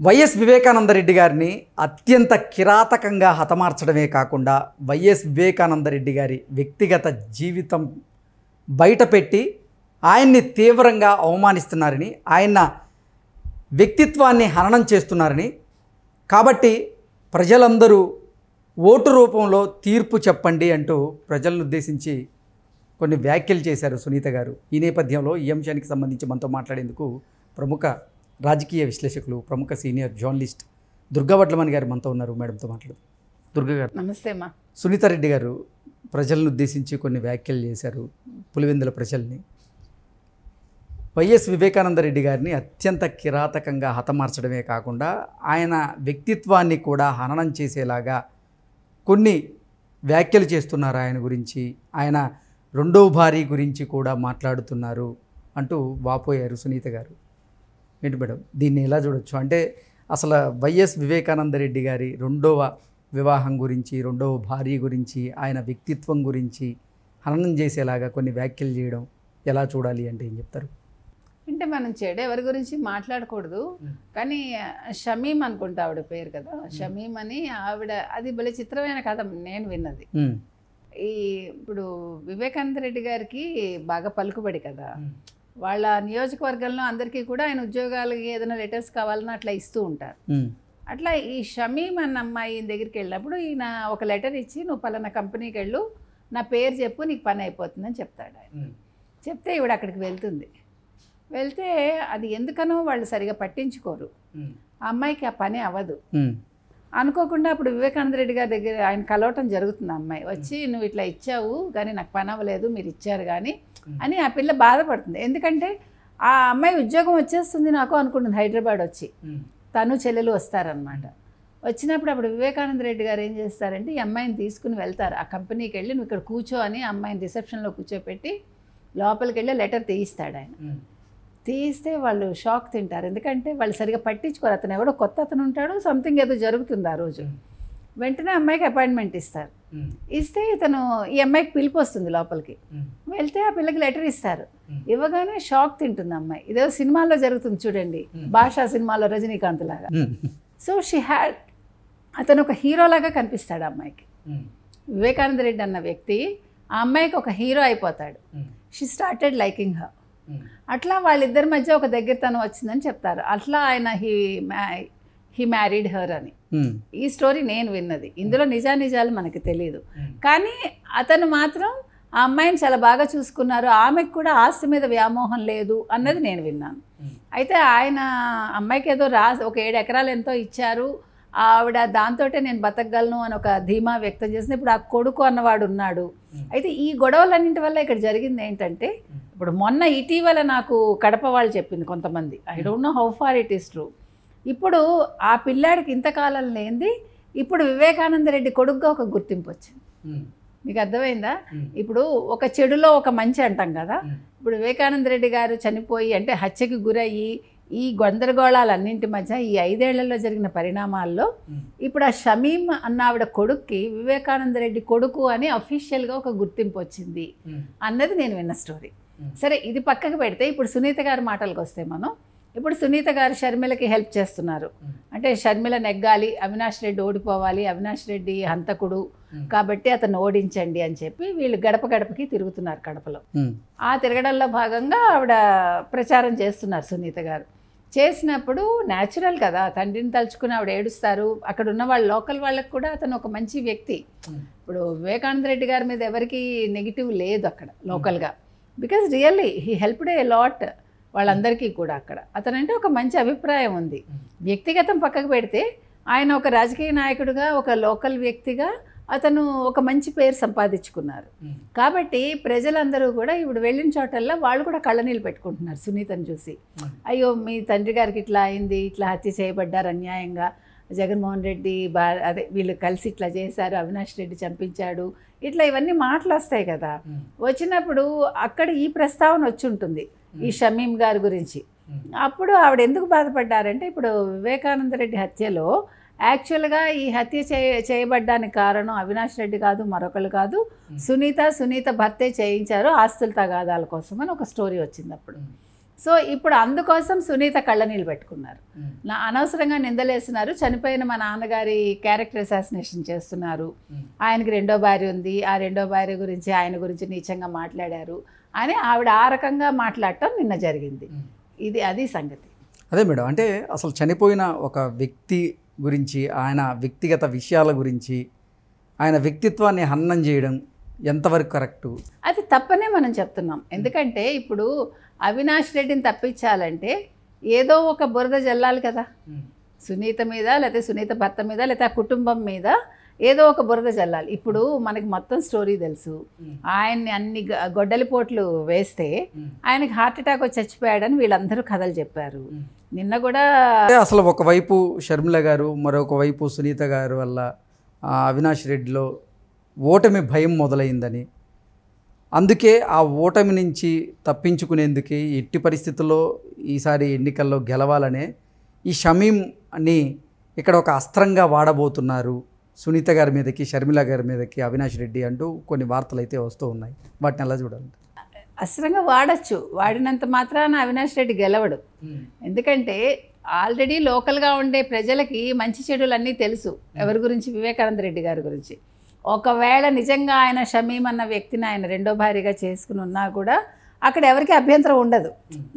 YS Vivekananda Reddy గారిని అత్యంత కిరాతకంగా హతమార్చడమే కాకుండా వైఎస్ వివేకానందరెడ్డి గారి వ్యక్తిగత జీవితం బయటపెట్టి ఆయన్ని తీవ్రంగా అవమానిస్తున్నారని, ఆయన వ్యక్తిత్వాన్ని హననం చేస్తున్నారని, కాబట్టి ప్రజలందరూ ఓటు రూపంలో తీర్పు చెప్పండి అంటూ ప్రజలను ఉద్దేశించి కొన్ని వ్యాఖ్యలు చేశారు సునీత గారు. ఈ నేపథ్యంలో ఈ అంశానికి సంబంధించి మనతో మాట్లాడేందుకు ప్రముఖ రాజకీయ విశ్లేషకులు, ప్రముఖ సీనియర్ జర్నలిస్ట్ దుర్గా వడ్లమణి గారు మనతో ఉన్నారు. మేడంతో మాట్లాడు. దుర్గా గారు నమస్తే అమ్మా. సునీత రెడ్డి గారు ప్రజలను ఉద్దేశించి కొన్ని వ్యాఖ్యలు చేశారు. పులివెందుల ప్రజల్ని వైఎస్ వివేకానందరెడ్డి గారిని అత్యంత కిరాతకంగా హతమార్చడమే కాకుండా ఆయన వ్యక్తిత్వాన్ని కూడా హననం చేసేలాగా కొన్ని వ్యాఖ్యలు చేస్తున్నారు. ఆయన గురించి, ఆయన రెండో భార్య గురించి కూడా మాట్లాడుతున్నారు అంటూ వాపోయారు సునీత గారు. ఏంటి మేడం, దీన్ని ఎలా చూడొచ్చు? అంటే అసలు వైఎస్ వివేకానందరెడ్డి గారి రెండవ వివాహం గురించి, రెండవ భార్య గురించి, ఆయన వ్యక్తిత్వం గురించి హననం చేసేలాగా కొన్ని వ్యాఖ్యలు చేయడం ఎలా చూడాలి అంటే ఏం చెప్తారు? అంటే మనం చెడు ఎవరి గురించి మాట్లాడకూడదు, కానీ షమీం అనుకుంటా ఆవిడ పేరు కదా, షమీం అని ఆవిడ, అది భలే చిత్రమైన కథ నేను విన్నది. ఇప్పుడు వివేకానందరెడ్డి గారికి బాగా పలుకుబడి కదా, వాళ్ళ నియోజకవర్గంలో అందరికీ కూడా ఆయన ఉద్యోగాలకి ఏదైనా లెటర్స్ కావాలన్నా అట్లా ఇస్తూ ఉంటారు. అట్లా ఈ షమీం అన్న అమ్మాయి దగ్గరికి వెళ్ళినప్పుడు ఈయన ఒక లెటర్ ఇచ్చి, నువ్వు పలానా కంపెనీకి వెళ్ళు, నా పేరు చెప్పు, నీకు పని అయిపోతుందని చెప్తాడు. ఆయన చెప్తే ఈవిడ అక్కడికి వెళ్తుంది. వెళ్తే అది ఎందుకనో వాళ్ళు సరిగా పట్టించుకోరు, ఆ అమ్మాయికి ఆ పని అవ్వదు. అనుకోకుండా అప్పుడు వివేకానందరెడ్డి గారి దగ్గర ఆయన కలవటం జరుగుతుంది. అమ్మాయి వచ్చి, నువ్వు ఇట్లా ఇచ్చావు కానీ నాకు పని అవ్వలేదు, మీరు ఇచ్చారు కానీ అని ఆ పిల్ల బాధపడుతుంది. ఎందుకంటే ఆ అమ్మాయి ఉద్యోగం వచ్చేస్తుంది నాకు అనుకుంటుంది, హైదరాబాద్ వచ్చి తను చెల్లెలు వస్తారనమాట. వచ్చినప్పుడు అప్పుడు వివేకానందరెడ్డి గారు ఏం చేస్తారంటే ఈ అమ్మాయిని తీసుకుని వెళ్తారు ఆ కంపెనీకి వెళ్ళి, నువ్వు ఇక్కడ కూర్చో అని అమ్మాయిని రిసెప్షన్లో కూర్చోపెట్టి లోపలికి వెళ్ళి లెటర్ తీయిస్తాడు. ఆయన తీస్తే వాళ్ళు షాక్ తింటారు, ఎందుకంటే వాళ్ళు సరిగా పట్టించుకోరు. అతను ఎవడో కొత్త అతను ఉంటాడు, సంథింగ్ ఏదో జరుగుతుంది ఆ రోజు. వెంటనే అమ్మాయికి అపాయింట్మెంట్ ఇస్తారు. ఇస్తే ఇతను ఈ అమ్మాయికి పిలుపు వస్తుంది లోపలికి. వెళ్తే ఆ పిల్లకి లెటర్ ఇస్తారు. ఇవ్వగానే షాక్ తింటుంది అమ్మాయి. ఇదేదో సినిమాల్లో జరుగుతుంది చూడండి, భాషా సినిమాలో రజనీకాంత్ లాగా. సో షీ హ్యాడ్, అతను ఒక హీరోలాగా కనిపిస్తాడు ఆ అమ్మాయికి. వివేకానందరెడ్డి అన్న వ్యక్తి ఆ అమ్మాయికి ఒక హీరో అయిపోతాడు. She started liking her. అట్లా వాళ్ళిద్దరి మధ్య ఒక దగ్గరతనం వచ్చిందని చెప్తారు. అట్లా ఆయన హీ మ్యారీడ్ హర్ అని ఈ స్టోరీ నేను విన్నది. ఇందులో నిజానిజాలు మనకి తెలియదు, కానీ అతను మాత్రం ఆ అమ్మాయిని చాలా బాగా చూసుకున్నారు, ఆమెకు కూడా ఆస్తి మీద వ్యామోహం లేదు అన్నది నేను విన్నాను. అయితే ఆయన అమ్మాయికి ఏదో ఒక 7 ఎకరాలు ఎంతో ఇచ్చారు, ఆవిడ దాంతోటే నేను బతకగలను అని ఒక ధీమా వ్యక్తం చేసింది. ఇప్పుడు ఆ కొడుకు అన్నవాడు ఉన్నాడు. అయితే ఈ గొడవలన్నింటి వల్ల ఇక్కడ జరిగింది ఏంటంటే, ఇప్పుడు మొన్న ఇటీవల నాకు కడప వాళ్ళు చెప్పింది కొంతమంది, I don't know how far it is true, ఇప్పుడు ఆ పిల్లాడికి ఇంతకాలం లేనిది ఇప్పుడు వివేకానందరెడ్డి కొడుకుగా ఒక గుర్తింపు వచ్చింది. మీకు అర్థమైందా? ఇప్పుడు ఒక చెడులో ఒక మంచి అంటాం కదా, ఇప్పుడు వివేకానందరెడ్డి గారు చనిపోయి అంటే హత్యకి గురయ్యి ఈ గందరగోళాలన్నింటి మధ్య ఈ 5 ఏళ్లలో జరిగిన పరిణామాల్లో ఇప్పుడు ఆ షమీం అన్న ఆవిడ కొడుక్కి వివేకానందరెడ్డి కొడుకు అని అఫీషియల్గా ఒక గుర్తింపు వచ్చింది అన్నది నేను విన్న స్టోరీ. సరే, ఇది పక్కకు పెడితే ఇప్పుడు సునీత గారి మాటలకు వస్తే, మనం ఇప్పుడు సునీత గారు షర్మిలకి హెల్ప్ చేస్తున్నారు. అంటే షర్మిల నెగ్గాలి, అవినాష్ రెడ్డి ఓడిపోవాలి, అవినాష్ రెడ్డి హంతకుడు కాబట్టి అతను ఓడించండి అని చెప్పి వీళ్ళు గడప గడపకి తిరుగుతున్నారు కడపలో. ఆ తిరగడంలో భాగంగా ఆవిడ ప్రచారం చేస్తున్నారు సునీత గారు. చేసినప్పుడు న్యాచురల్ కదా, తండ్రిని తలుచుకుని ఆవిడ ఏడుస్తారు. అక్కడ ఉన్న వాళ్ళ లోకల్ వాళ్ళకి కూడా అతను ఒక మంచి వ్యక్తి. ఇప్పుడు వివేకానందరెడ్డి గారి మీద ఎవరికి నెగిటివ్ లేదు అక్కడ లోకల్గా, because really he helped a lot వాళ్ళందరికీ కూడా. అక్కడ అతనంటే ఒక మంచి అభిప్రాయం ఉంది. వ్యక్తిగతం పక్కకు పెడితే ఆయన ఒక రాజకీయ నాయకుడిగా, ఒక లోకల్ వ్యక్తిగా అతను ఒక మంచి పేరు సంపాదించుకున్నారు. కాబట్టి ప్రజలందరూ కూడా ఇప్పుడు వెళ్ళిన చోటల్లా వాళ్ళు కూడా కళ్ళనీళ్ళు పెట్టుకుంటున్నారు సునీతను చూసి. అయ్యో, మీ తండ్రి గారికి ఇట్లా అయింది, ఇట్లా హత్య చేయబడ్డారు అన్యాయంగా, జగన్మోహన్ రెడ్డి అదే వీళ్ళు కలిసి ఇట్లా చేశారు, అవినాష్ రెడ్డి చంపించాడు, ఇట్లా ఇవన్నీ మాటలు వస్తాయి కదా. వచ్చినప్పుడు అక్కడ ఈ ప్రస్తావన వచ్చి ఉంటుంది ఈ షమీం గారి గురించి. అప్పుడు ఆవిడ ఎందుకు బాధపడ్డారంటే, ఇప్పుడు వివేకానందరెడ్డి హత్యలో యాక్చువల్గా ఈ హత్య చేయబడ్డానికి కారణం అవినాష్ రెడ్డి కాదు, మరొకరు కాదు, సునీత భర్తే చేయించారు ఆస్తుల తగాదాల కోసం అని ఒక స్టోరీ వచ్చింది అప్పుడు. సో ఇప్పుడు అందుకోసం సునీత కళ్ళనీళ్ళు పెట్టుకున్నారు. నా అనవసరంగా నిందలేస్తున్నారు. చనిపోయిన మా నాన్నగారి క్యారెక్టర్ అసాసినేషన్ చేస్తున్నారు. ఆయనకి రెండో భార్య ఉంది, ఆ రెండో భార్య గురించి ఆయన గురించి నీచంగా మాట్లాడారు అని ఆవిడ ఆ రకంగా మాట్లాడటం నిన్న జరిగింది. అది సంగతి. అదే మేడం, అంటే అసలు చనిపోయిన ఒక వ్యక్తి గురించి, ఆయన వ్యక్తిగత విషయాల గురించి, ఆయన వ్యక్తిత్వాన్ని హననం చేయడం ఎంతవరకు కరెక్టు? అది తప్పనే మనం చెప్తున్నాం. ఎందుకంటే ఇప్పుడు అవినాష్ రెడ్డిని తప్పించాలంటే ఏదో ఒక బురద జల్లాలి కదా. సునీత మీద, లేకపోతే సునీత భర్త మీద, లేకపోతే ఆ కుటుంబం మీద ఏదో ఒక బురద జల్లాలి. ఇప్పుడు మనకి మొత్తం స్టోరీ తెలుసు. ఆయన్ని అన్ని గొడ్డలిపోట్లు వేస్తే ఆయనకి హార్ట్ అటాక్ వచ్చి చచ్చిపోయాడని వీళ్ళందరూ కథలు చెప్పారు. నిన్న కూడా అసలు ఒకవైపు షర్మిల గారు, మరొక వైపు సునీత గారు వల్ల అవినాష్ రెడ్డిలో ఓటమి భయం మొదలైందని, అందుకే ఆ ఓటమి నుంచి తప్పించుకునేందుకే ఎట్టి పరిస్థితుల్లో ఈసారి ఎన్నికల్లో గెలవాలనే ఈ షమీంని ఇక్కడ ఒక అస్త్రంగా వాడబోతున్నారు సునీత గారి మీదకి, షర్మిల గారి మీదకి అవినాష్ రెడ్డి అంటూ కొన్ని వార్తలు అయితే వస్తూ ఉన్నాయి. వాటిని ఎలా చూడాలి? అస్త్రంగా వాడచ్చు. వాడినంత మాత్రాన అవినాష్ రెడ్డి గెలవడు. ఎందుకంటే ఆల్రెడీ లోకల్గా ఉండే ప్రజలకి మంచి చెడులన్నీ తెలుసు. ఎవరి గురించి? వివేకానంద రెడ్డి గారి గురించి. ఒకవేళ నిజంగా ఆయన షమీం అన్న వ్యక్తిని ఆయన రెండో భార్యగా చేసుకుని ఉన్నా కూడా అక్కడ ఎవరికి అభ్యంతరం ఉండదు.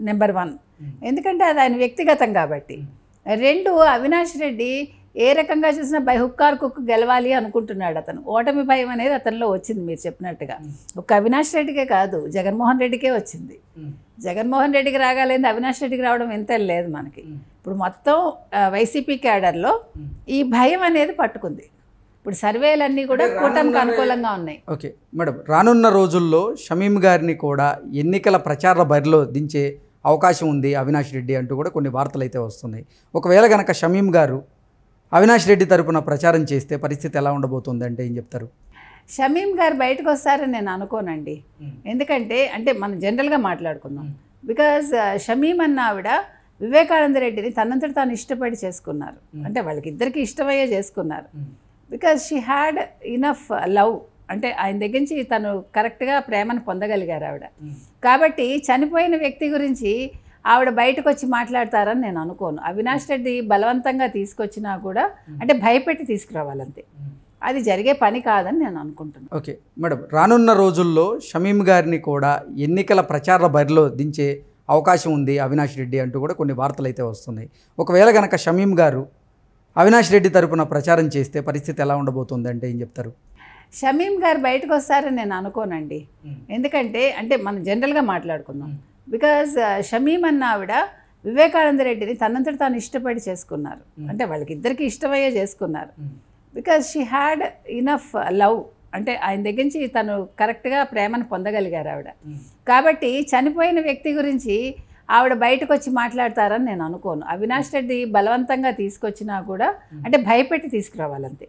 నెంబర్ 1, ఎందుకంటే అది ఆయన వ్యక్తిగతం కాబట్టి. 2, అవినాష్ రెడ్డి ఏ రకంగా చూసినా బై హుక్కార్ కుక్ గెలవాలి అనుకుంటున్నాడు. అతను ఓటమి భయం అనేది అతనిలో వచ్చింది. మీరు చెప్పినట్టుగా ఒక అవినాష్ రెడ్డికే కాదు, జగన్మోహన్ రెడ్డికే వచ్చింది. జగన్మోహన్ రెడ్డికి రాగాలేదు, అవినాష్ రెడ్డికి రావడం ఎంత లేదు మనకి. ఇప్పుడు మొత్తం వైసీపీ క్యాడర్లో ఈ భయం అనేది పట్టుకుంది. ఇప్పుడు సర్వేలన్నీ కూడా కూటమికి అనుకూలంగా ఉన్నాయి. ఓకే మేడం, రానున్న రోజుల్లో షమీం గారిని కూడా ఎన్నికల ప్రచార బరిలో దించే అవకాశం ఉంది అవినాష్ రెడ్డి అంటూ కూడా కొన్ని వార్తలు అయితే వస్తున్నాయి. ఒకవేళ కనుక షమీం గారు అవినాష్ రెడ్డి తరపున ప్రచారం చేస్తే పరిస్థితి ఎలా ఉండబోతుంది అంటే ఏం చెప్తారు? షమీం గారు బయటకు వస్తారని నేను అనుకోనండి. ఎందుకంటే మనం జనరల్గా మాట్లాడుకుందాం. బికాజ్ షమీం అన్న ఆవిడ వివేకానంద రెడ్డిని తనంతట తాను ఇష్టపడి చేసుకున్నారు. అంటే వాళ్ళకి ఇద్దరికి ఇష్టమయ్యే చేసుకున్నారు. Because she had enough love. అంటే ఆయన దగ్గర నుంచి తను కరెక్ట్గా ప్రేమను పొందగలిగారు ఆవిడ. కాబట్టి చనిపోయిన వ్యక్తి గురించి ఆవిడ బయటకు వచ్చి మాట్లాడతారని నేను అనుకోను. అవినాష్ రెడ్డి బలవంతంగా తీసుకొచ్చినా కూడా అంటే భయపెట్టి తీసుకురావాలంతే. అది జరిగే పని కాదని నేను అనుకుంటున్నాను. ఓకే మేడం, రానున్న రోజుల్లో షమీం గారిని కూడా ఎన్నికల ప్రచార బరిలో దించే అవకాశం ఉంది అవినాష్ రెడ్డి అంటూ కూడా కొన్ని వార్తలు అయితే వస్తున్నాయి. ఒకవేళ కనుక షమీం గారు అవినాష్ రెడ్డి తరపున ప్రచారం చేస్తే పరిస్థితి ఎలా ఉండబోతుంది అంటే ఏం చెప్తారు? షమీం గారు బయటకు వస్తారని నేను అనుకోనండి. ఎందుకంటే మనం జనరల్గా మాట్లాడుకుందాం. బికాజ్ షమీం అన్న ఆవిడ వివేకానంద రెడ్డిని తనంతట తాను ఇష్టపడి చేసుకున్నారు. అంటే వాళ్ళకి ఇద్దరికి ఇష్టమయ్యే చేసుకున్నారు. Because she had enough love. అంటే ఆయన దగ్గర నుంచి తను కరెక్ట్గా ప్రేమను పొందగలిగారు ఆవిడ. కాబట్టి చనిపోయిన వ్యక్తి గురించి ఆవిడ బయటకు వచ్చి మాట్లాడతారని నేను అనుకోను. అవినాష్ రెడ్డి బలవంతంగా తీసుకొచ్చినా కూడా అంటే భయపెట్టి తీసుకురావాలంతే.